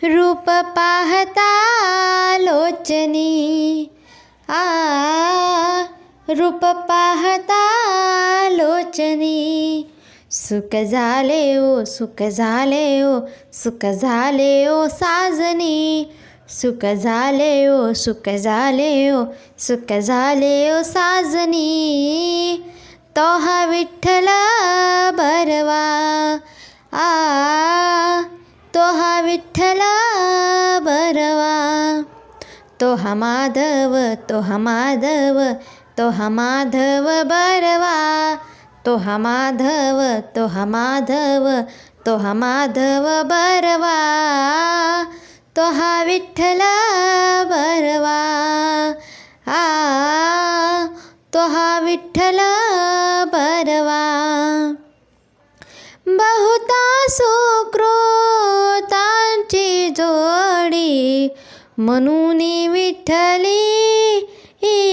रूप पाहता लोचनी रूप पाहता लोचनी सुख झाले ओ सुख झाले ओ सुख झाले ओ साजनी सुख झाले ओ सुख झाले ओ सुख झाले ओ साजनी तो हा विठ्ठल बरवा तो हा विठ्ठल बरवा तो हा माधव तो हा माधव तो हा माधव बरवा तो हा माधव तो हा माधव तो हा माधव बरवा तो हा विठ्ठल बरवा तो हा विठ्ठल बरवा बहुता सुकृतांची जोडी म्हणून विठ्ठली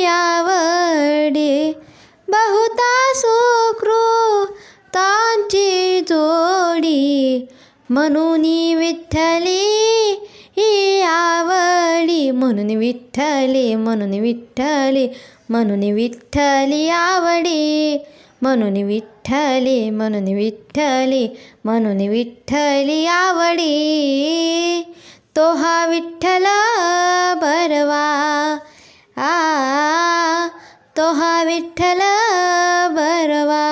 आवडी बहुता सुकृतांची जोडी म्हणून विठ्ठली आवडी म्हणून विठ्ठली म्हणून विठ्ठली म्हणून विठ्ठली आवडी म्हणून विठ्ठली म्हणून विठ्ठली म्हणून विठ्ठली आवडी तो हा विठ्ठल बरवा तो हा विठ्ठल बरवा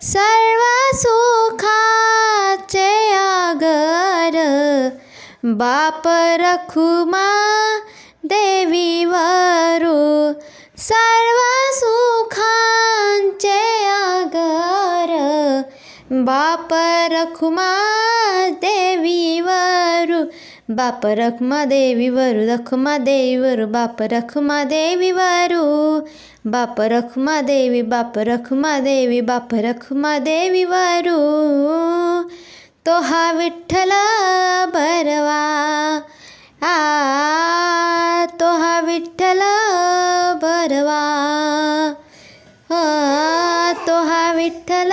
सर्व सुखाचे आगर बाप रखुमा देवीवरू सर्व सुखांचे आगर बाप रखुमा देवीवरू बाप रखुमा देवीवरू रखुमा देवीवरू बाप रखुमा देवीवरू बाप रखुमा देवी बाप रखुमा देवी बाप रखुमा देवीवरू तो हा विठ्ठल बरवा तो हा विठ्ठल बरवा तो हा विठ्ठल